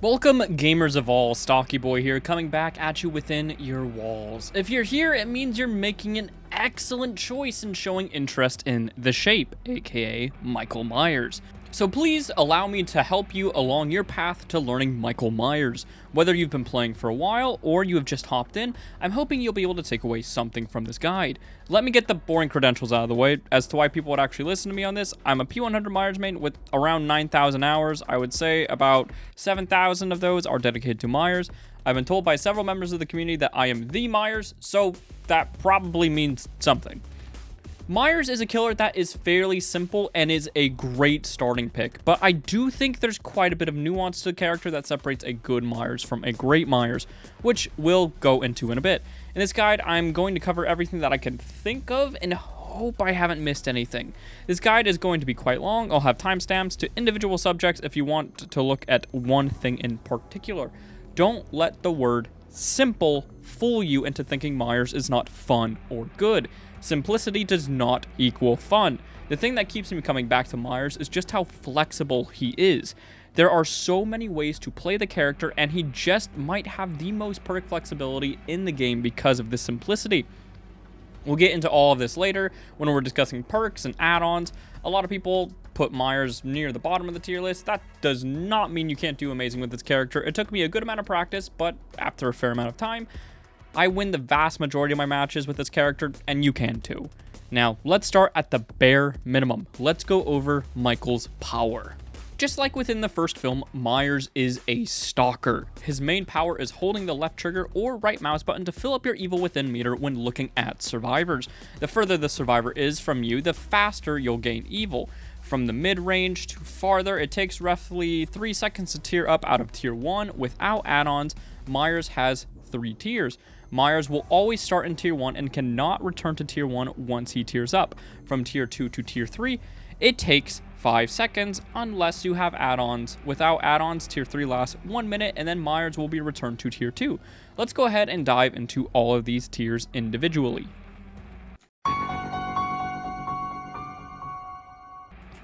Welcome, gamers of all, Stalky Boy here, coming back at you within your walls. If you're here, it means you're making an excellent choice in showing interest in the Shape, aka Michael Myers. So please allow me to help you along your path to learning Michael Myers. Whether you've been playing for a while or you have just hopped in, I'm hoping you'll be able to take away something from this guide. Let me get the boring credentials out of the way as to why people would actually listen to me on this. I'm a P100 Myers main with around 9,000 hours. I would say about 7,000 of those are dedicated to Myers. I've been told by several members of the community that I am the Myers, so that probably means something. Myers is a killer that is fairly simple and is a great starting pick, but I do think there's quite a bit of nuance to the character that separates a good Myers from a great Myers, which we'll go into in a bit. In this guide, I'm going to cover everything that I can think of and hope I haven't missed anything. This guide is going to be quite long. I'll have timestamps to individual subjects if you want to look at one thing in particular. Don't let the word simple fool you into thinking Myers is not fun or good. Simplicity does not equal fun. The thing that keeps me coming back to Myers is just how flexible he is. There are so many ways to play the character, and he just might have the most perfect flexibility in the game because of this simplicity. We'll get into all of this later when we're discussing perks and add-ons. A lot of people put Myers near the bottom of the tier list. That does not mean you can't do amazing with this character. It took me a good amount of practice, but after a fair amount of time, I win the vast majority of my matches with this character, and you can too. Now, let's start at the bare minimum. Let's go over Michael's power. Just like within the first film, Myers is a stalker. His main power is holding the left trigger or right mouse button to fill up your evil within meter when looking at survivors. The further the survivor is from you, the faster you'll gain evil. From the mid-range to farther, it takes roughly 3 seconds to tier up out of tier 1. Without add-ons, Myers has 3 tiers. Myers will always start in tier 1 and cannot return to tier 1 once he tiers up. From tier 2 to tier 3, it takes 5 seconds unless you have add-ons. Without add-ons, tier 3 lasts 1 minute and then Myers will be returned to tier 2. Let's go ahead and dive into all of these tiers individually.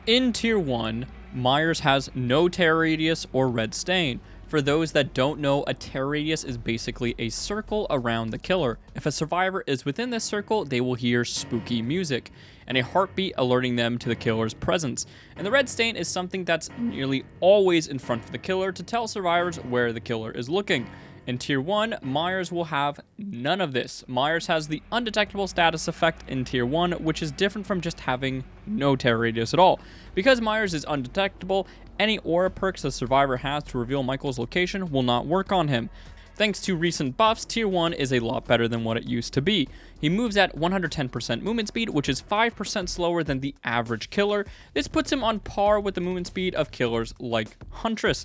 In tier 1, Myers has no terror radius or red stain. For those that don't know, a terror radius is basically a circle around the killer. If a survivor is within this circle, they will hear spooky music and a heartbeat alerting them to the killer's presence. And the red stain is something that's nearly always in front of the killer to tell survivors where the killer is looking. In tier 1, Myers will have none of this. Myers has the undetectable status effect in tier 1, which is different from just having no terror radius at all. Because Myers is undetectable, any aura perks the survivor has to reveal Michael's location will not work on him. Thanks to recent buffs, tier 1 is a lot better than what it used to be. He moves at 110% movement speed, which is 5% slower than the average killer. This puts him on par with the movement speed of killers like Huntress.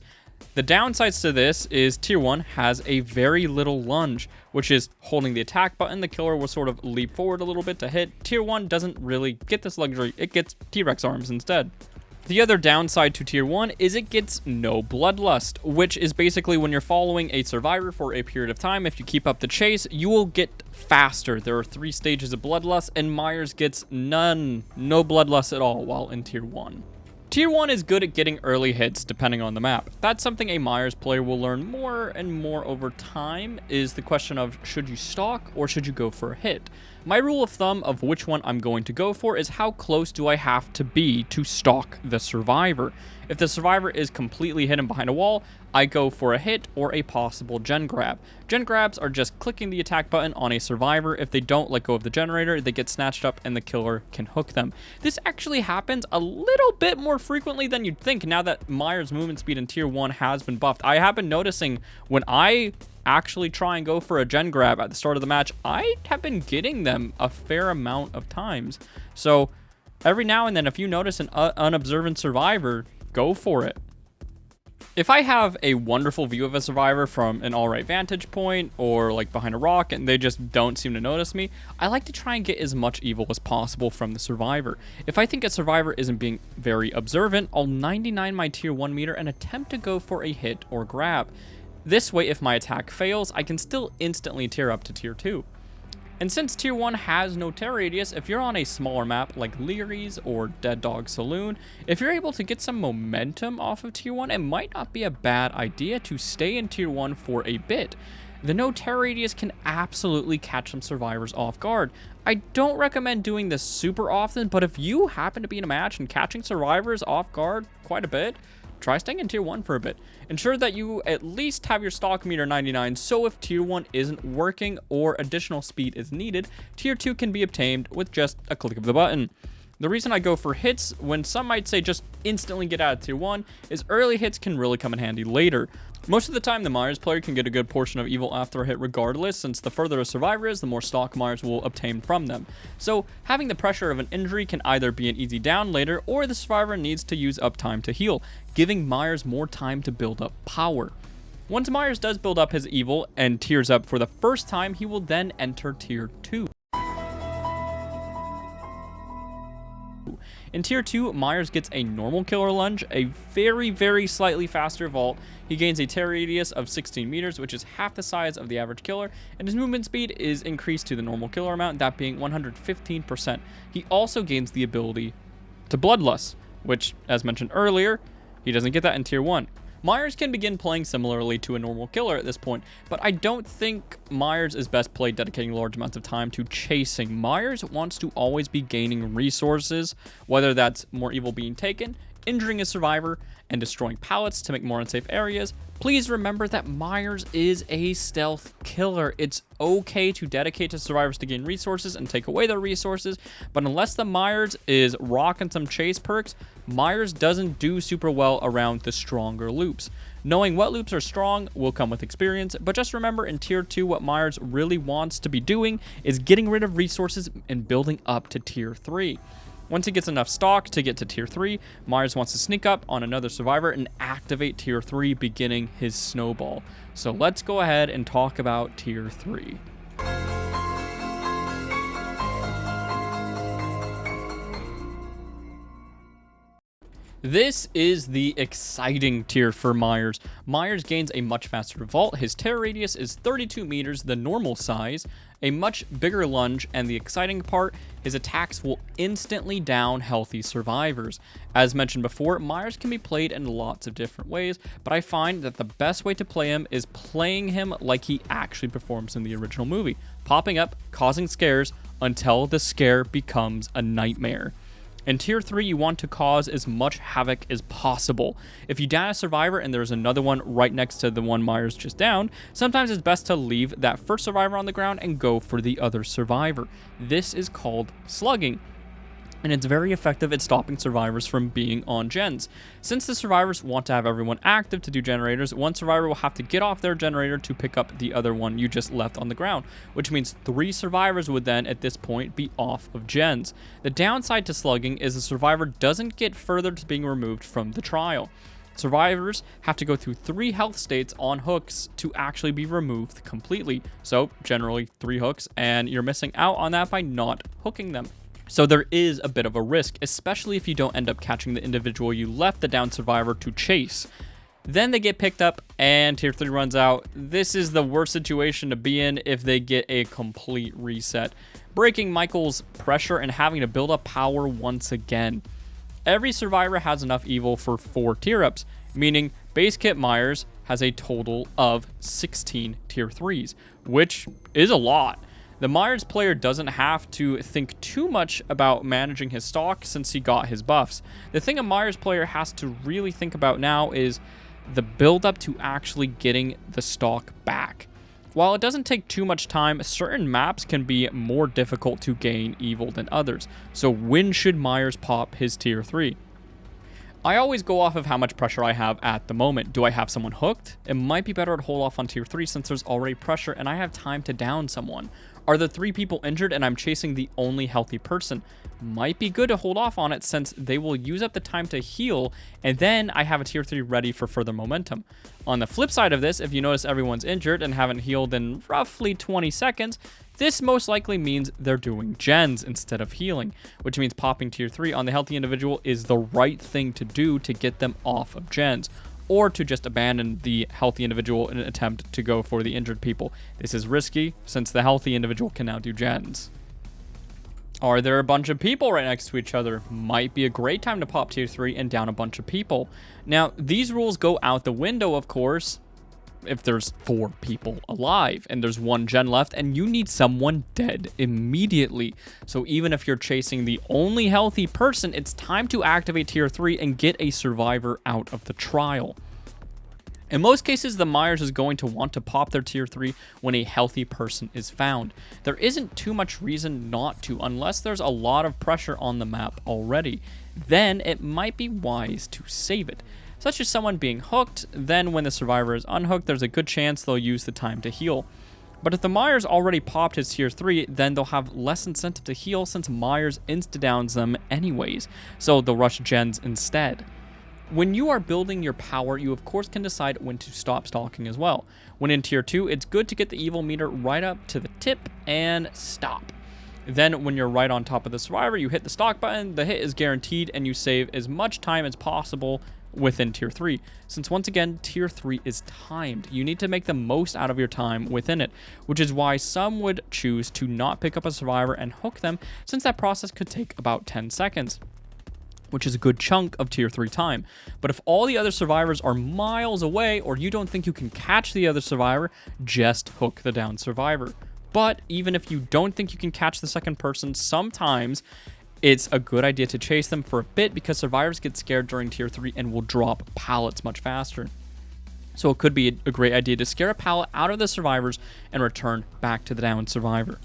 The downsides to this is tier 1 has a very little lunge, which is holding the attack button. The killer will sort of leap forward a little bit to hit. Tier 1 doesn't really get this luxury. It gets T-Rex arms instead. The other downside to tier 1 is it gets no bloodlust, which is basically when you're following a survivor for a period of time, if you keep up the chase, you will get faster. There are 3 stages of bloodlust, and Myers gets no bloodlust at all while in tier 1. Tier 1 is good at getting early hits depending on the map. That's something a Myers player will learn more and more over time, is the question of should you stalk or should you go for a hit. My rule of thumb of which one I'm going to go for is how close do I have to be to stalk the survivor. If the survivor is completely hidden behind a wall, I go for a hit or a possible gen grab. Gen grabs are just clicking the attack button on a survivor. If they don't let go of the generator, they get snatched up and the killer can hook them. This actually happens a little bit more frequently than you'd think now that Myers' movement speed in tier 1 has been buffed. I have been noticing when I actually try and go for a gen grab at the start of the match, I have been getting them a fair amount of times. So every now and then, if you notice an unobservant survivor, go for it. If I have a wonderful view of a survivor from an alright vantage point or like behind a rock and they just don't seem to notice me, I like to try and get as much evil as possible from the survivor. If I think a survivor isn't being very observant, I'll 99 my tier 1 meter and attempt to go for a hit or grab. This way, if my attack fails, I can still instantly tier up to tier 2. And since Tier 1 has no tear radius, if you're on a smaller map like Leary's or Dead Dog Saloon, if you're able to get some momentum off of Tier 1, it might not be a bad idea to stay in Tier 1 for a bit. The no tear radius can absolutely catch some survivors off guard. I don't recommend doing this super often, but if you happen to be in a match and catching survivors off guard quite a bit, try staying in Tier 1 for a bit. Ensure that you at least have your stock meter 99, so if Tier 1 isn't working or additional speed is needed, Tier 2 can be obtained with just a click of the button. The reason I go for hits, when some might say just instantly get out of Tier 1, is early hits can really come in handy later. Most of the time, the Myers player can get a good portion of evil after a hit regardless, since the further a survivor is, the more stock Myers will obtain from them. So, having the pressure of an injury can either be an easy down later, or the survivor needs to use up time to heal, giving Myers more time to build up power. Once Myers does build up his evil and tears up for the first time, he will then enter Tier 2. In Tier 2, Myers gets a normal killer lunge, a very slightly faster vault. He gains a tear radius of 16 meters, which is half the size of the average killer, and his movement speed is increased to the normal killer amount, that being 115%. He also gains the ability to Bloodlust, which, as mentioned earlier, he doesn't get that in Tier 1. Myers can begin playing similarly to a normal killer at this point, but I don't think Myers is best played dedicating large amounts of time to chasing. Myers wants to always be gaining resources, whether that's more evil being taken, injuring a survivor, and destroying pallets to make more unsafe areas. Please remember that Myers is a stealth killer. It's okay to dedicate to survivors to gain resources and take away their resources, but unless the Myers is rocking some chase perks, Myers doesn't do super well around the stronger loops. Knowing what loops are strong will come with experience, but just remember in Tier 2 what Myers really wants to be doing is getting rid of resources and building up to Tier 3. Once he gets enough stock to get to Tier 3, Myers wants to sneak up on another survivor and activate Tier 3, beginning his snowball. So let's go ahead and talk about Tier 3. This is the exciting tier for Myers. Myers gains a much faster vault. His tear radius is 32 meters, the normal size, a much bigger lunge, and the exciting part, his attacks will instantly down healthy survivors. As mentioned before, Myers can be played in lots of different ways, but I find that the best way to play him is playing him like he actually performs in the original movie, popping up, causing scares until the scare becomes a nightmare. In Tier 3, you want to cause as much havoc as possible. If you down a survivor and there's another one right next to the one Myers just downed, sometimes it's best to leave that first survivor on the ground and go for the other survivor. This is called slugging, and it's very effective at stopping survivors from being on gens. Since the survivors want to have everyone active to do generators, one survivor will have to get off their generator to pick up the other one you just left on the ground, which means 3 survivors would then, at this point, be off of gens. The downside to slugging is the survivor doesn't get further to being removed from the trial. Survivors have to go through 3 health states on hooks to actually be removed completely. So, generally 3 hooks, and you're missing out on that by not hooking them. So there is a bit of a risk, especially if you don't end up catching the individual you left the down survivor to chase. Then they get picked up and Tier 3 runs out. This is the worst situation to be in if they get a complete reset, breaking Michael's pressure and having to build up power once again. Every survivor has enough evil for 4 tier ups, meaning base kit Myers has a total of 16 Tier 3s, which is a lot. The Myers player doesn't have to think too much about managing his stock since he got his buffs. The thing a Myers player has to really think about now is the build up to actually getting the stock back. While it doesn't take too much time, certain maps can be more difficult to gain evil than others. So when should Myers pop his Tier 3? I always go off of how much pressure I have at the moment. Do I have someone hooked? It might be better to hold off on Tier 3 since there's already pressure and I have time to down someone. Are the 3 people injured and I'm chasing the only healthy person? Might be good to hold off on it since they will use up the time to heal, and then I have a Tier 3 ready for further momentum. On the flip side of this, if you notice everyone's injured and haven't healed in roughly 20 seconds, this most likely means they're doing gens instead of healing, which means popping Tier 3 on the healthy individual is the right thing to do to get them off of gens. or to just abandon the healthy individual in an attempt to go for the injured people. This is risky, since the healthy individual can now do gens. Are there a bunch of people right next to each other? Might be a great time to pop tier 3 and down a bunch of people. Now, these rules go out the window, of course, if there's 4 people alive and there's 1 gen left and you need someone dead immediately. So even if you're chasing the only healthy person, it's time to activate tier 3 and get a survivor out of the trial. In most cases, the Myers is going to want to pop their tier 3 when a healthy person is found. There isn't too much reason not to, unless there's a lot of pressure on the map already. Then it might be wise to save it. Such as someone being hooked, then when the survivor is unhooked, there's a good chance they'll use the time to heal. But if the Myers already popped his tier 3, then they'll have less incentive to heal since Myers insta-downs them anyways, so they'll rush gens instead. When you are building your power, you of course can decide when to stop stalking as well. When in tier 2, it's good to get the evil meter right up to the tip and stop. Then when you're right on top of the survivor, you hit the stalk button, the hit is guaranteed, and you save as much time as possible within tier 3. Since once again, tier 3 is timed. You need to make the most out of your time within it, which is why some would choose to not pick up a survivor and hook them, since that process could take about 10 seconds. Which is a good chunk of tier 3 time. But if all the other survivors are miles away or you don't think you can catch the other survivor, just hook the down survivor. But even if you don't think you can catch the second person, sometimes it's a good idea to chase them for a bit because survivors get scared during tier 3 and will drop pallets much faster. So it could be a great idea to scare a pallet out of the survivors and return back to the down survivor.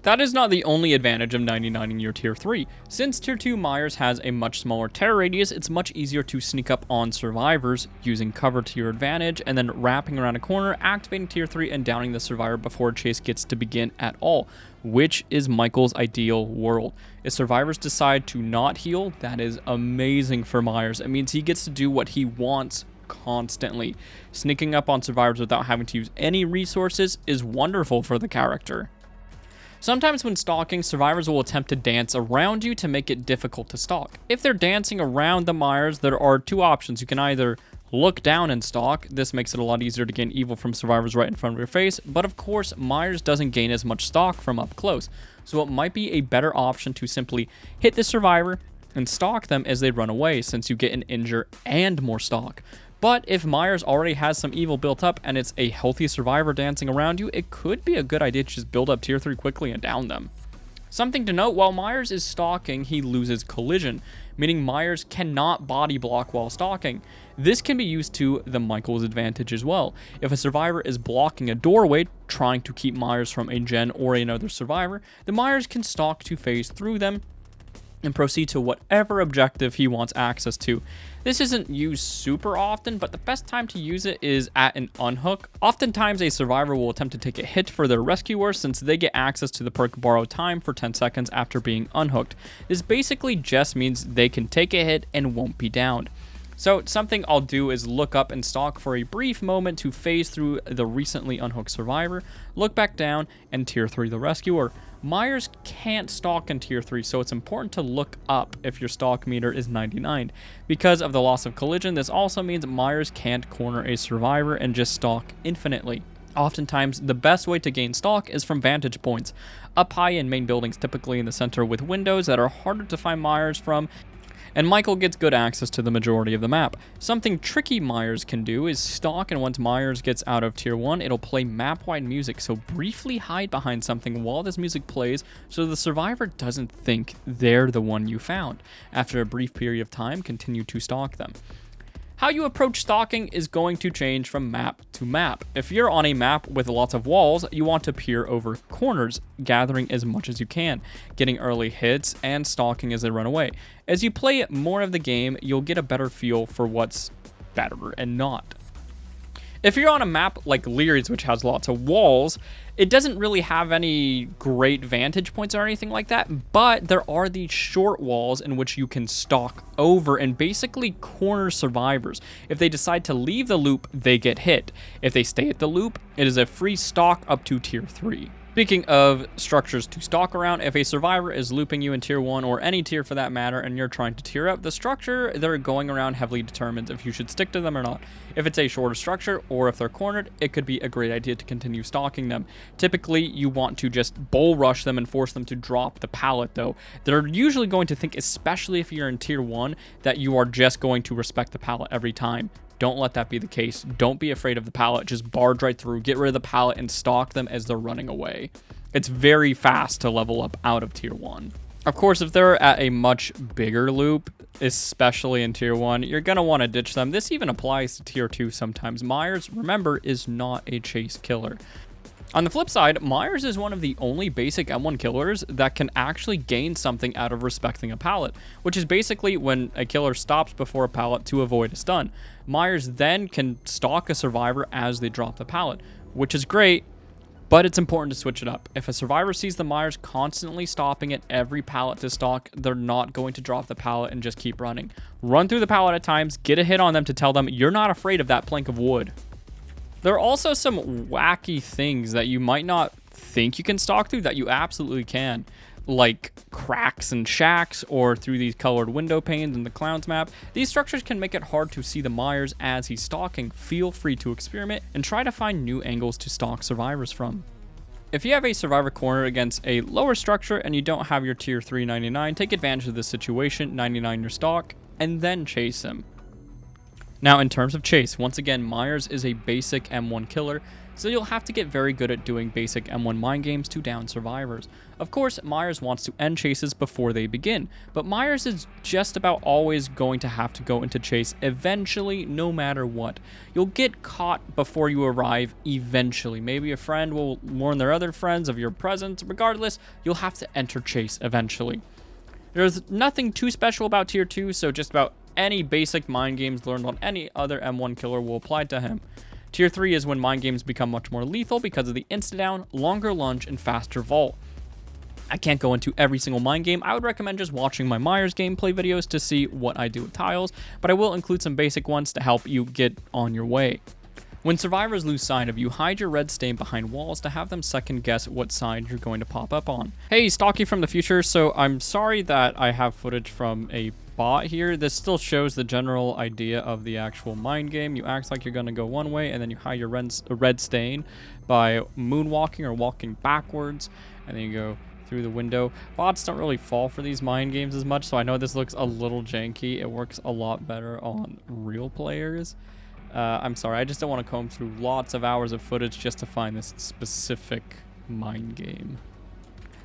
That is not the only advantage of 99ing your tier 3. Since tier 2 Myers has a much smaller terror radius, it's much easier to sneak up on survivors using cover to your advantage and then wrapping around a corner, activating tier 3 and downing the survivor before a chase gets to begin at all, which is Michael's ideal world. If survivors decide to not heal, that is amazing for Myers. It means he gets to do what he wants constantly. Sneaking up on survivors without having to use any resources is wonderful for the character. Sometimes when stalking, survivors will attempt to dance around you to make it difficult to stalk. If they're dancing around the Myers, there are 2 options. You can either look down and stalk. This makes it a lot easier to gain evil from survivors right in front of your face, but of course, Myers doesn't gain as much stalk from up close. So it might be a better option to simply hit the survivor and stalk them as they run away, since you get an injure and more stalk. But if Myers already has some evil built up and it's a healthy survivor dancing around you, it could be a good idea to just build up tier 3 quickly and down them. Something to note, while Myers is stalking, he loses collision, meaning Myers cannot body block while stalking. This can be used to the Michael's advantage as well. If a survivor is blocking a doorway, trying to keep Myers from a gen or another survivor, the Myers can stalk to phase through them and proceed to whatever objective he wants access to. This isn't used super often, but the best time to use it is at an unhook. Oftentimes, a survivor will attempt to take a hit for their rescuer since they get access to the perk Borrow Time for 10 seconds after being unhooked. This basically just means they can take a hit and won't be downed. So something I'll do is look up and stalk for a brief moment to phase through the recently unhooked survivor, look back down, and tier 3 the rescuer. Myers can't stalk in tier 3, so it's important to look up if your stalk meter is 99. Because of the loss of collision, this also means Myers can't corner a survivor and just stalk infinitely. Oftentimes, the best way to gain stalk is from vantage points. Up high in main buildings, typically in the center with windows that are harder to find Myers from, and Michael gets good access to the majority of the map. Something tricky Myers can do is stalk, and once Myers gets out of tier 1, it'll play map-wide music, so briefly hide behind something while this music plays so the survivor doesn't think they're the one you found. After a brief period of time, continue to stalk them. How you approach stalking is going to change from map to map. If you're on a map with lots of walls, you want to peer over corners, gathering as much as you can, getting early hits, and stalking as they run away. As you play more of the game, you'll get a better feel for what's better and not. If you're on a map like Leary's, which has lots of walls, it doesn't really have any great vantage points or anything like that, but there are these short walls in which you can stalk over and basically corner survivors. If they decide to leave the loop, they get hit. If they stay at the loop, it is a free stalk up to tier 3. Speaking of structures to stalk around, if a survivor is looping you in tier 1 or any tier for that matter and you're trying to tier up, the structure they're going around heavily determines if you should stick to them or not. If it's a shorter structure or if they're cornered, it could be a great idea to continue stalking them. Typically, you want to just bull rush them and force them to drop the pallet though. They're usually going to think, especially if you're in tier 1, that you are just going to respect the pallet every time. Don't let that be the case. Don't be afraid of the pallet. Just barge right through, get rid of the pallet, and stalk them as they're running away. It's very fast to level up out of tier 1. Of course, if they're at a much bigger loop, especially in tier 1, you're going to want to ditch them. This even applies to tier 2 sometimes. Myers, remember, is not a chase killer. On the flip side, Myers is one of the only basic M1 killers that can actually gain something out of respecting a pallet, which is basically when a killer stops before a pallet to avoid a stun. Myers then can stalk a survivor as they drop the pallet, which is great, but it's important to switch it up. If a survivor sees the Myers constantly stopping at every pallet to stalk, they're not going to drop the pallet and just keep running. Run through the pallet at times, get a hit on them to tell them you're not afraid of that plank of wood. There are also some wacky things that you might not think you can stalk through that you absolutely can, like cracks and shacks or through these colored window panes in the clown's map. These structures can make it hard to see the Myers as he's stalking. Feel free to experiment and try to find new angles to stalk survivors from. If you have a survivor cornered against a lower structure and you don't have your tier 3 99, take advantage of this situation, 99 your stalk, and then chase him. Now, in terms of chase, once again, Myers is a basic M1 killer, so you'll have to get very good at doing basic M1 mind games to down survivors. Of course, Myers wants to end chases before they begin, but Myers is just about always going to have to go into chase eventually, no matter what. You'll get caught before you arrive eventually. Maybe a friend will warn their other friends of your presence. Regardless, you'll have to enter chase eventually. There's nothing too special about tier 2, so just about any basic mind games learned on any other M1 killer will apply to him. Tier 3 is when mind games become much more lethal because of the insta-down, longer lunge, and faster vault. I can't go into every single mind game. I would recommend just watching my Myers gameplay videos to see what I do with tiles, but I will include some basic ones to help you get on your way. When survivors lose sight of you, hide your red stain behind walls to have them second guess what side you're going to pop up on. Hey, Stalky from the future, so I'm sorry that I have footage from a bot here. This still shows the general idea of the actual mind game. You act like you're going to go one way, and then you hide your red stain by moonwalking or walking backwards, and then you go through the window. Bots don't really fall for these mind games as much, so I know this looks a little janky. It works a lot better on real players. I'm sorry, I just don't want to comb through lots of hours of footage just to find this specific mind game.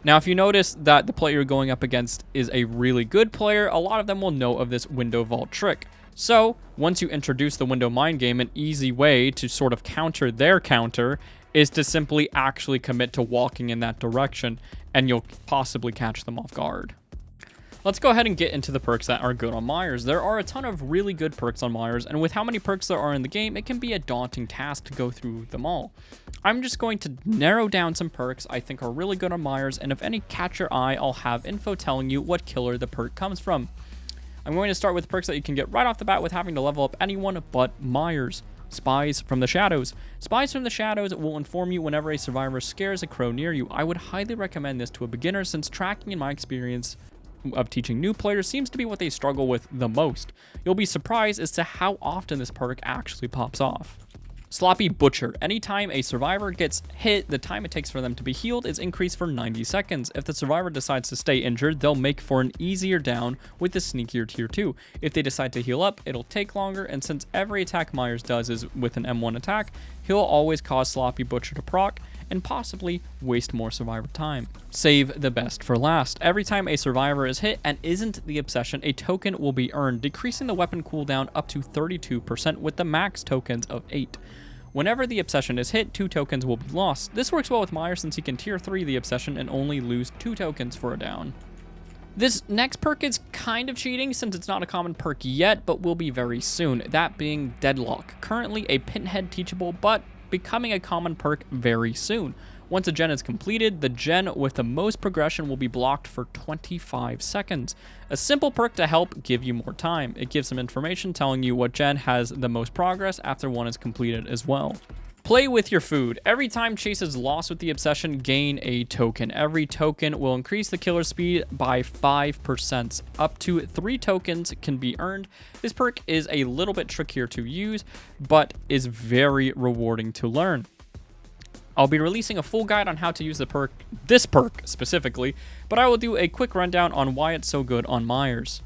Now, if you notice that the player you're going up against is a really good player, a lot of them will know of this window vault trick. So, once you introduce the window mind game, an easy way to sort of counter their counter is to simply actually commit to walking in that direction, and you'll possibly catch them off guard. Let's go ahead and get into the perks that are good on Myers. There are a ton of really good perks on Myers, and with how many perks there are in the game, it can be a daunting task to go through them all. I'm just going to narrow down some perks I think are really good on Myers, and if any catch your eye, I'll have info telling you what killer the perk comes from. I'm going to start with perks that you can get right off the bat with having to level up anyone but Myers. Spies from the Shadows. Spies from the Shadows will inform you whenever a survivor scares a crow near you. I would highly recommend this to a beginner since tracking, in my experience of teaching new players, seems to be what they struggle with the most. You'll be surprised as to how often this perk actually pops off. Sloppy Butcher. Anytime a survivor gets hit, the time it takes for them to be healed is increased for 90 seconds. If the survivor decides to stay injured, they'll make for an easier down with the sneakier tier 2. If they decide to heal up, it'll take longer, and since every attack Myers does is with an M1 attack, he'll always cause Sloppy Butcher to proc and possibly waste more survivor time. Save the best for last. Every time a survivor is hit and isn't the obsession, a token will be earned, decreasing the weapon cooldown up to 32% with the max tokens of 8. Whenever the obsession is hit, 2 tokens will be lost. This works well with Myers since he can tier 3 the obsession and only lose 2 tokens for a down. This next perk is kind of cheating since it's not a common perk yet, but will be very soon, that being Deadlock. Currently a pinhead teachable, but becoming a common perk very soon. Once a gen is completed, the gen with the most progression will be blocked for 25 seconds. A simple perk to help give you more time. It gives some information telling you what gen has the most progress after one is completed as well. Play with your food. Every time Chase is lost with the obsession, gain a token. Every token will increase the killer speed by 5%. Up to 3 tokens can be earned. This perk is a little bit trickier to use, but is very rewarding to learn. I'll be releasing a full guide on how to use this perk specifically, but I will do a quick rundown on why it's so good on Myers.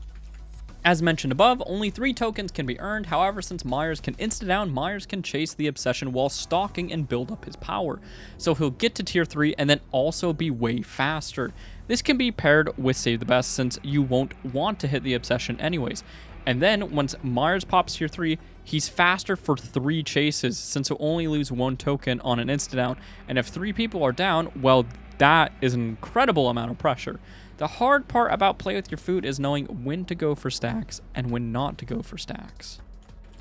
As mentioned above, only 3 tokens can be earned. However, since Myers can insta-down, Myers can chase the obsession while stalking and build up his power. So he'll get to tier 3 and then also be way faster. This can be paired with Save the Best since you won't want to hit the obsession anyways. And then once Myers pops tier 3, he's faster for 3 chases since he'll only lose 1 token on an insta-down. And if 3 people are down, well, that is an incredible amount of pressure. The hard part about Play With Your Food is knowing when to go for stacks and when not to go for stacks.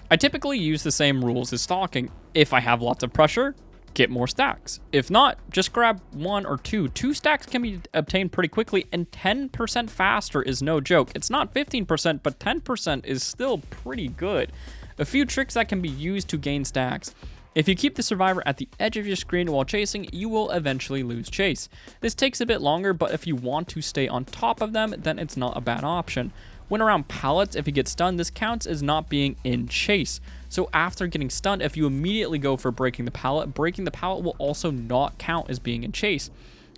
I typically use the same rules as stalking. If I have lots of pressure, get more stacks. If not, just grab 1 or 2. 2 stacks can be obtained pretty quickly, and 10% faster is no joke. It's not 15%, but 10% is still pretty good. A few tricks that can be used to gain stacks. If you keep the survivor at the edge of your screen while chasing, you will eventually lose chase. This takes a bit longer, but if you want to stay on top of them, then it's not a bad option. When around pallets, if you get stunned, this counts as not being in chase. So after getting stunned, if you immediately go for breaking the pallet will also not count as being in chase.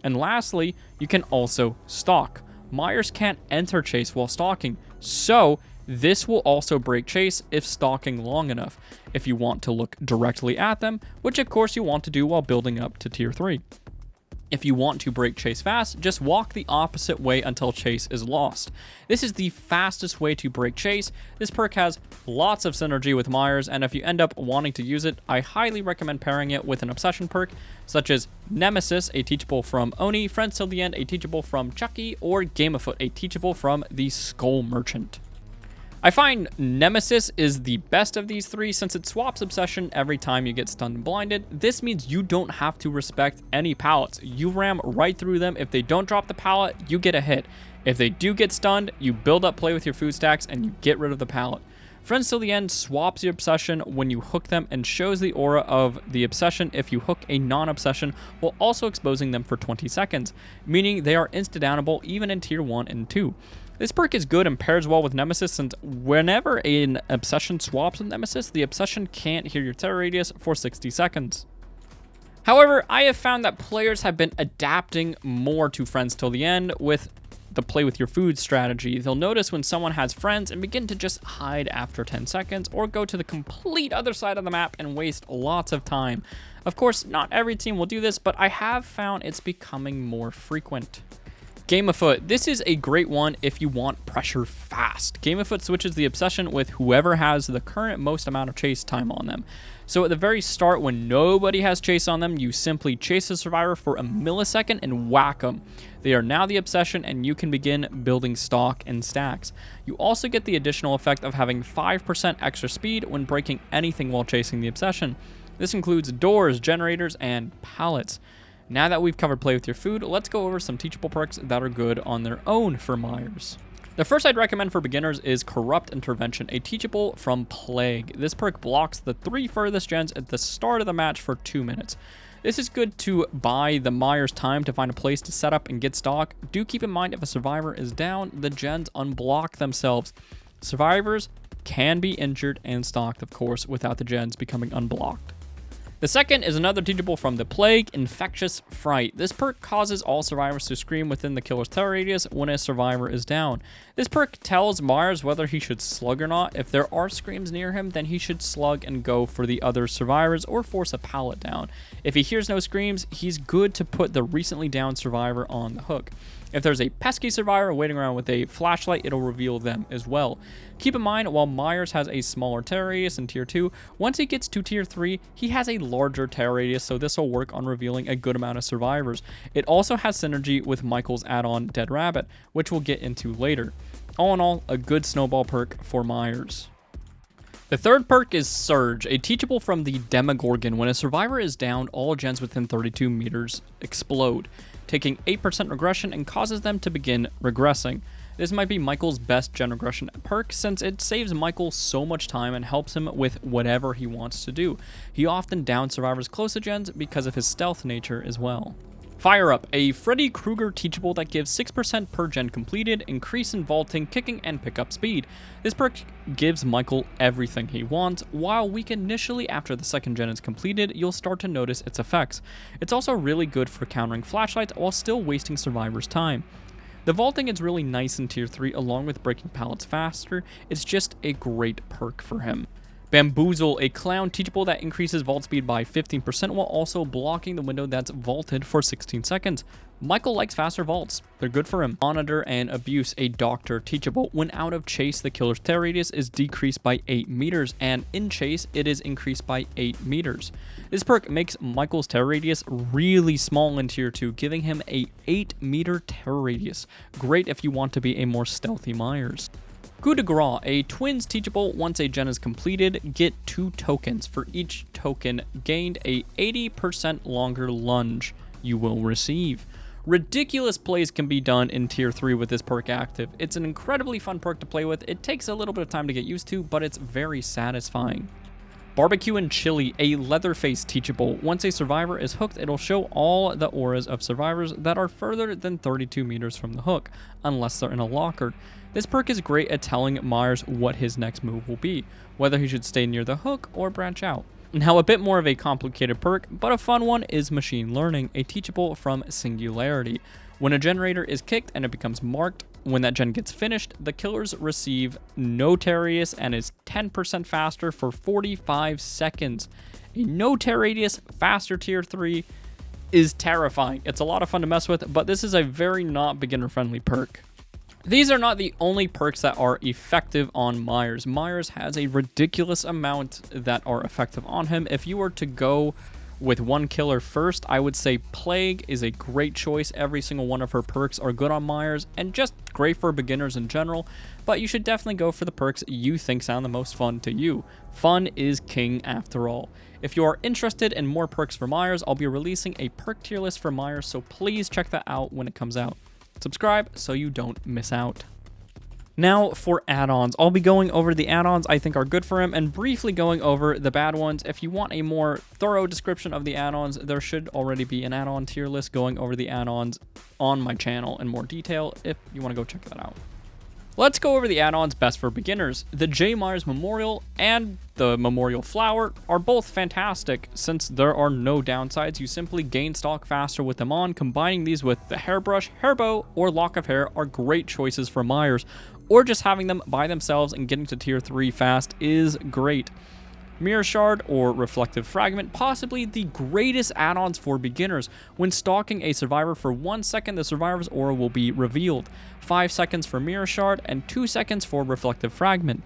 And lastly, you can also stalk. Myers can't enter chase while stalking, so this will also break chase if stalking long enough, if you want to look directly at them, which of course you want to do while building up to tier 3. If you want to break chase fast, just walk the opposite way until chase is lost. This is the fastest way to break chase. This perk has lots of synergy with Myers, and if you end up wanting to use it, I highly recommend pairing it with an obsession perk, such as Nemesis, a teachable from Oni, Friends Till the End, a teachable from Chucky, or Game Afoot, a teachable from the Skull Merchant. I find Nemesis is the best of these 3 since it swaps obsession every time you get stunned and blinded. This means you don't have to respect any pallets. You ram right through them. If they don't drop the pallet, you get a hit. If they do get stunned, you build up Play With Your Food stacks and you get rid of the pallet. Friends Till the End swaps your obsession when you hook them and shows the aura of the obsession if you hook a non-obsession, while also exposing them for 20 seconds, meaning they are insta-downable even in tier 1 and 2. This perk is good and pairs well with Nemesis since whenever an obsession swaps with Nemesis, the obsession can't hear your terror radius for 60 seconds. However, I have found that players have been adapting more to Friends Till the End with the Play With Your Food strategy. They'll notice when someone has friends and begin to just hide after 10 seconds or go to the complete other side of the map and waste lots of time. Of course, not every team will do this, but I have found it's becoming more frequent. Game Afoot. This is a great one if you want pressure fast. Game Afoot switches the obsession with whoever has the current most amount of chase time on them. So at the very start, when nobody has chase on them, you simply chase the survivor for a millisecond and whack them. They are now the obsession and you can begin building stock and stacks. You also get the additional effect of having 5% extra speed when breaking anything while chasing the obsession. This includes doors, generators, and pallets. Now that we've covered Play With Your Food, let's go over some teachable perks that are good on their own for Myers. The first I'd recommend for beginners is Corrupt Intervention, a teachable from Plague. This perk blocks the 3 furthest gens at the start of the match for 2 minutes. This is good to buy the Myers time to find a place to set up and get stock. Do keep in mind if a survivor is down, the gens unblock themselves. Survivors can be injured and stocked, of course, without the gens becoming unblocked. The second is another teachable from the Plague, Infectious Fright. This perk causes all survivors to scream within the killer's terror radius when a survivor is down. This perk tells Myers whether he should slug or not. If there are screams near him, then he should slug and go for the other survivors or force a pallet down. If he hears no screams, he's good to put the recently downed survivor on the hook. If there's a pesky survivor waiting around with a flashlight, it'll reveal them as well. Keep in mind, while Myers has a smaller terror radius in tier 2, once he gets to tier 3, he has a larger terror radius, so this will work on revealing a good amount of survivors. It also has synergy with Michael's add-on Dead Rabbit, which we'll get into later. All in all, a good snowball perk for Myers. The third perk is Surge, a teachable from the Demogorgon. When a survivor is down, all gens within 32 meters explode, taking 8% regression and causes them to begin regressing. This might be Michael's best gen regression perk since it saves Michael so much time and helps him with whatever he wants to do. He often downs survivors close to gens because of his stealth nature as well. Fire Up, a Freddy Krueger teachable that gives 6% per gen completed, increase in vaulting, kicking, and pickup speed. This perk gives Michael everything he wants. While weak initially, after the second gen is completed, you'll start to notice its effects. It's also really good for countering flashlights while still wasting survivors' time. The vaulting is really nice in tier 3 along with breaking pallets faster. It's just a great perk for him. Bamboozle, a clown teachable that increases vault speed by 15% while also blocking the window that's vaulted for 16 seconds. Michael likes faster vaults. They're good for him. Monitor and Abuse, a doctor teachable. When out of chase, the killer's tear radius is decreased by 8 meters, and in chase, it is increased by 8 meters. This perk makes Michael's tear radius really small in tier 2, giving him a 8-meter tear radius. Great if you want to be a more stealthy Myers. Coup de Grace, a twins teachable. Once a gen is completed, get 2 tokens. For each token gained, a 80% longer lunge you will receive. Ridiculous plays can be done in tier 3 with this perk active. It's an incredibly fun perk to play with. It takes a little bit of time to get used to, but it's very satisfying. Barbecue and Chili, a Leatherface teachable. Once a survivor is hooked, it'll show all the auras of survivors that are further than 32 meters from the hook, unless they're in a locker. This perk is great at telling Myers what his next move will be, whether he should stay near the hook or branch out. Now, a bit more of a complicated perk, but a fun one, is Machine Learning, a teachable from Singularity. When a generator is kicked and it becomes marked, when that gen gets finished, the killers receive no tear radius and is 10% faster for 45 seconds. A no tear radius faster tier 3 is terrifying. It's a lot of fun to mess with, but this is a very not beginner-friendly perk. These are not the only perks that are effective on Myers. Myers has a ridiculous amount that are effective on him. If you were to go with one killer first, I would say Plague is a great choice. Every single one of her perks are good on Myers and just great for beginners in general, but you should definitely go for the perks you think sound the most fun to you. Fun is king after all. If you are interested in more perks for Myers, I'll be releasing a perk tier list for Myers, so please check that out when it comes out. Subscribe so you don't miss out. Now for add-ons. I'll be going over the add-ons I think are good for him and briefly going over the bad ones. If you want a more thorough description of the add-ons, there should already be an add-on tier list going over the add-ons on my channel in more detail if you want to go check that out. Let's go over the add-ons best for beginners. The J. Myers Memorial and the Memorial Flower are both fantastic since there are no downsides. You simply gain stock faster with them on. Combining these with the Hairbrush, Hairbow, or Lock of Hair are great choices for Myers, or just having them by themselves and getting to tier 3 fast is great. Mirror Shard or Reflective Fragment, possibly the greatest add-ons for beginners. When stalking a survivor for 1 second, the survivor's aura will be revealed. 5 seconds for Mirror Shard and 2 seconds for Reflective Fragment.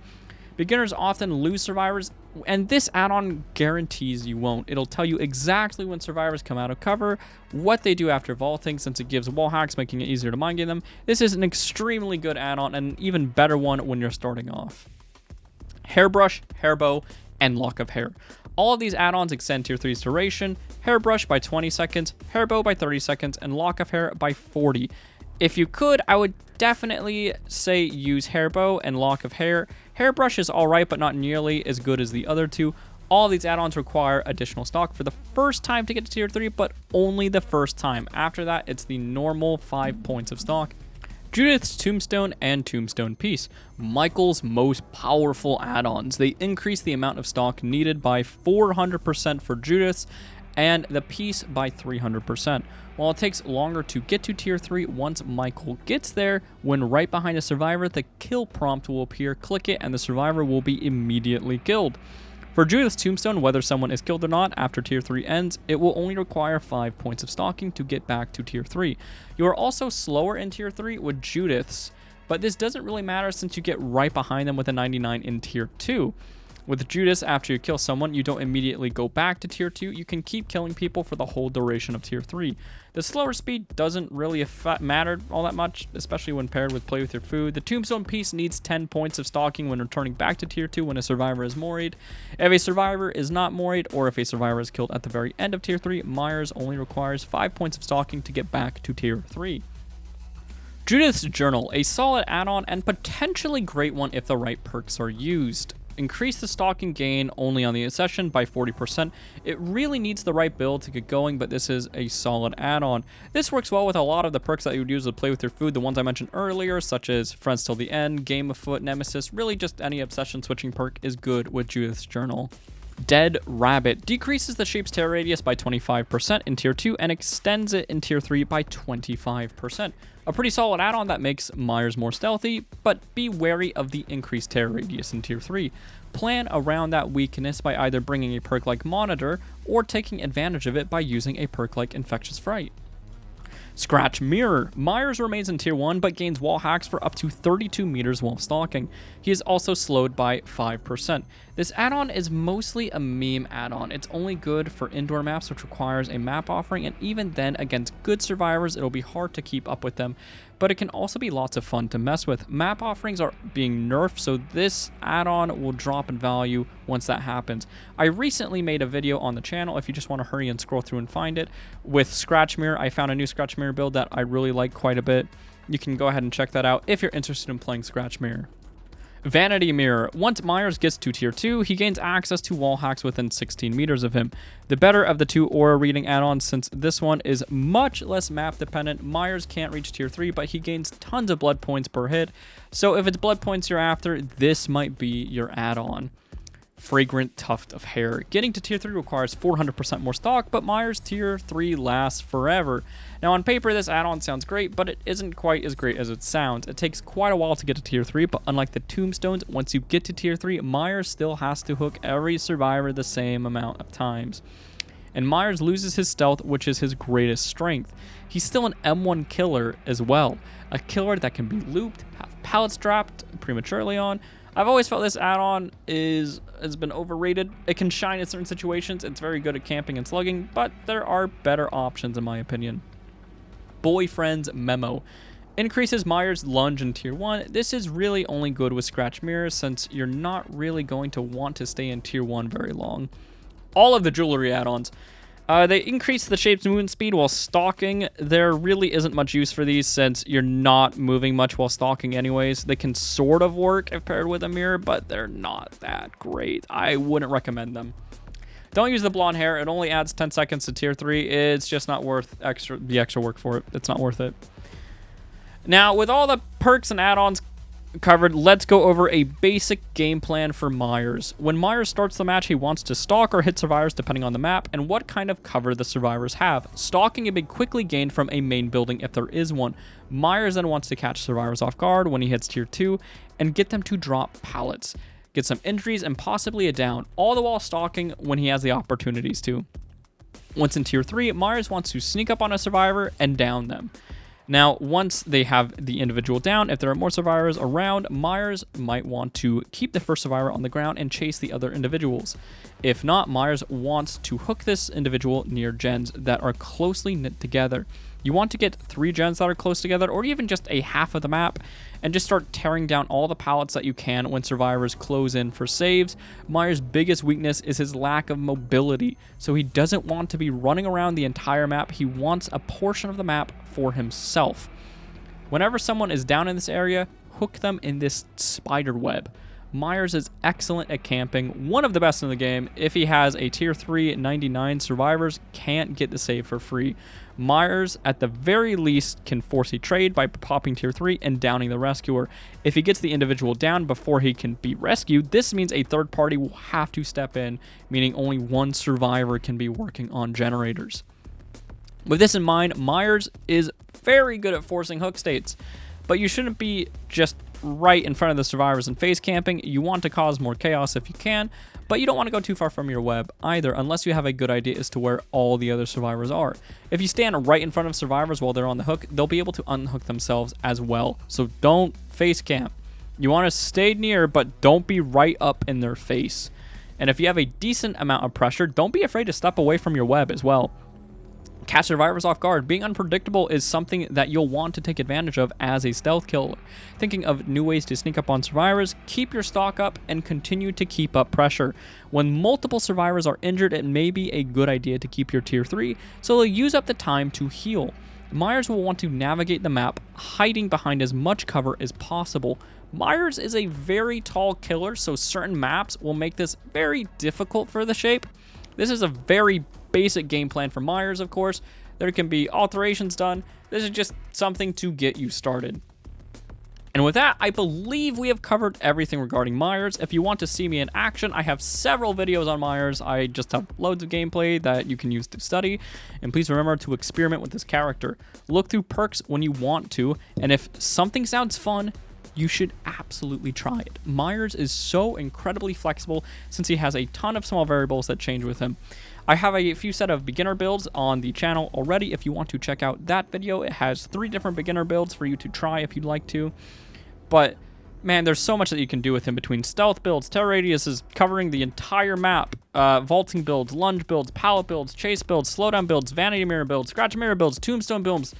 Beginners often lose survivors, and this add-on guarantees you won't. It'll tell you exactly when survivors come out of cover, what they do after vaulting, since it gives wall hacks, making it easier to mind game them. This is an extremely good add-on and an even better one when you're starting off. Hairbrush, Hairbow, and Lock of Hair. All of these add-ons extend tier 3's duration. Hairbrush by 20 seconds, Hairbow by 30 seconds, and Lock of Hair by 40. If you could, I would definitely say use Hairbow and Lock of Hair. Hairbrush is alright, but not nearly as good as the other two. All these add-ons require additional stock for the first time to get to tier 3, but only the first time. After that, it's the normal 5 points of stock. Judith's Tombstone and Tombstone Piece, Michael's most powerful add-ons. They increase the amount of stock needed by 400% for Judith's and the Piece by 300%. While it takes longer to get to tier 3, once Michael gets there, when right behind a survivor, the kill prompt will appear, click it, and the survivor will be immediately killed. For Judith's Tombstone, whether someone is killed or not after tier 3 ends, it will only require 5 points of stalking to get back to tier 3. You are also slower in tier 3 with Judith's, but this doesn't really matter since you get right behind them with a 99 in tier 2. With Judas, after you kill someone, you don't immediately go back to tier 2. You can keep killing people for the whole duration of tier 3. The slower speed doesn't really matter all that much, especially when paired with Play With Your Food. The Tombstone Piece needs 10 points of stalking when returning back to tier 2 when a survivor is moried. If a survivor is not moried, or if a survivor is killed at the very end of tier 3, Myers only requires 5 points of stalking to get back to tier 3. Judith's Journal, a solid add-on and potentially great one if the right perks are used. Increase the stalking gain only on the session by 40%. It really needs the right build to get going, but this is a solid add-on. This works well with a lot of the perks that you would use to play with your food, the ones I mentioned earlier, such as Friends Till the End, Game of Foot, Nemesis. Really just any obsession switching perk is good with Judith's Journal. Dead Rabbit decreases the shape's tear radius by 25% in tier 2 and extends it in tier 3 by 25%. A pretty solid add-on that makes Myers more stealthy, but be wary of the increased tear radius in tier 3. Plan around that weakness by either bringing a perk like Monitor or taking advantage of it by using a perk like Infectious Fright. Scratch Mirror. Myers remains in tier 1 but gains wall hacks for up to 32 meters while stalking. He is also slowed by 5%. This add-on is mostly a meme add-on. It's only good for indoor maps, which requires a map offering, and even then against good survivors it'll be hard to keep up with them, but it can also be lots of fun to mess with. Map offerings are being nerfed, so this add-on will drop in value once that happens. I recently made a video on the channel, if you just want to hurry and scroll through and find it, with Scratch Mirror. I found a new Scratch Mirror build that I really like quite a bit. You can go ahead and check that out if you're interested in playing Scratch Mirror. Vanity Mirror. Once Myers gets to tier 2, he gains access to wall hacks within 16 meters of him. The better of the two aura reading add-ons, since this one is much less map dependent. Myers can't reach tier 3, but he gains tons of blood points per hit. So if it's blood points you're after, this might be your add-on. Fragrant Tuft of Hair. Getting to tier 3 requires 400% more stock, but Myers tier 3 lasts forever. Now on paper this add-on sounds great, but it isn't quite as great as it sounds. It takes quite a while to get to tier 3, but unlike the tombstones, once you get to tier 3, Myers still has to hook every survivor the same amount of times. And Myers loses his stealth, which is his greatest strength. He's still an M1 killer as well. A killer that can be looped, have pallets dropped prematurely on. I've always felt this add-on has been overrated. It can shine in certain situations. It's very good at camping and slugging, but there are better options in my opinion. Boyfriend's Memo. Increases Myers' lunge in tier 1. This is really only good with Scratch Mirror since you're not really going to want to stay in tier 1 very long. All of the jewelry add-ons. They increase the shape's movement speed while stalking. There really isn't much use for these since you're not moving much while stalking anyways. They can sort of work if paired with a mirror, but they're not that great. I wouldn't recommend them. Don't use the blonde hair. It only adds 10 seconds to tier 3. It's just not worth the extra work for it. It's not worth it. Now, with all the perks and add-ons covered, let's go over a basic game plan for Myers. When Myers starts the match, he wants to stalk or hit survivors depending on the map and what kind of cover the survivors have. Stalking can be quickly gained from a main building if there is one. Myers then wants to catch survivors off guard when he hits tier 2 and get them to drop pallets, get some injuries and possibly a down, all the while stalking when he has the opportunities to. Once in tier 3, Myers wants to sneak up on a survivor and down them. Now, once they have the individual down, if there are more survivors around, Myers might want to keep the first survivor on the ground and chase the other individuals. If not, Myers wants to hook this individual near gens that are closely knit together. You want to get 3 gens that are close together, or even just a half of the map, and just start tearing down all the pallets that you can when survivors close in for saves. Myers' biggest weakness is his lack of mobility, so he doesn't want to be running around the entire map. He wants a portion of the map for himself. Whenever someone is down in this area, hook them in this spider web. Myers is excellent at camping, one of the best in the game. If he has a tier 3 99, survivors can't get the save for free. Myers, at the very least, can force a trade by popping tier 3 and downing the rescuer. If he gets the individual down before he can be rescued, this means a third party will have to step in, meaning only one survivor can be working on generators. With this in mind, Myers is very good at forcing hook states, but you shouldn't be just right in front of the survivors and face camping. You want to cause more chaos if you can, but you don't want to go too far from your web either unless you have a good idea as to where all the other survivors are. If you stand right in front of survivors while they're on the hook, they'll be able to unhook themselves as well. So don't face camp. You want to stay near, but don't be right up in their face. And if you have a decent amount of pressure, don't be afraid to step away from your web as well. Catch survivors off guard. Being unpredictable is something that you'll want to take advantage of as a stealth killer. Thinking of new ways to sneak up on survivors, keep your stock up and continue to keep up pressure. When multiple survivors are injured, it may be a good idea to keep your tier 3, so they'll use up the time to heal. Myers will want to navigate the map, hiding behind as much cover as possible. Myers is a very tall killer, so certain maps will make this very difficult for the shape. This is a very basic game plan for Myers, of course. There can be alterations done. This is just something to get you started. And with that, I believe we have covered everything regarding Myers. If you want to see me in action, I have several videos on Myers. I just have loads of gameplay that you can use to study. And please remember to experiment with this character. Look through perks when you want to, and if something sounds fun, you should absolutely try it. Myers is so incredibly flexible since he has a ton of small variables that change with him. I have a few set of beginner builds on the channel already. If you want to check out that video, it has 3 different beginner builds for you to try if you'd like to. But man, there's so much that you can do with him between stealth builds, terror radiuses covering the entire map, vaulting builds, lunge builds, pallet builds, chase builds, slowdown builds, vanity mirror builds, scratch mirror builds, tombstone builds.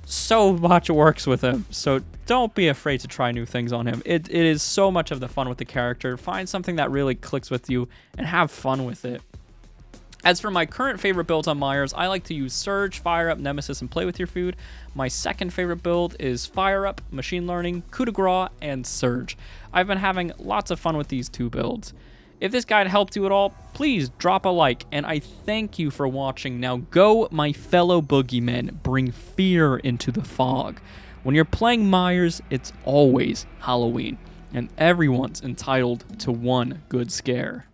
So much works with him, so don't be afraid to try new things on him. It is so much of the fun with the character. Find something that really clicks with you and have fun with it. As for my current favorite builds on Myers, I like to use Surge, Fire Up, Nemesis, and Play With Your Food. My second favorite build is Fire Up, Machine Learning, Coup de Grace, and Surge. I've been having lots of fun with these 2 builds. If this guide helped you at all, please drop a like, and I thank you for watching. Now go, my fellow boogeymen, bring fear into the fog. When you're playing Myers, it's always Halloween, and everyone's entitled to one good scare.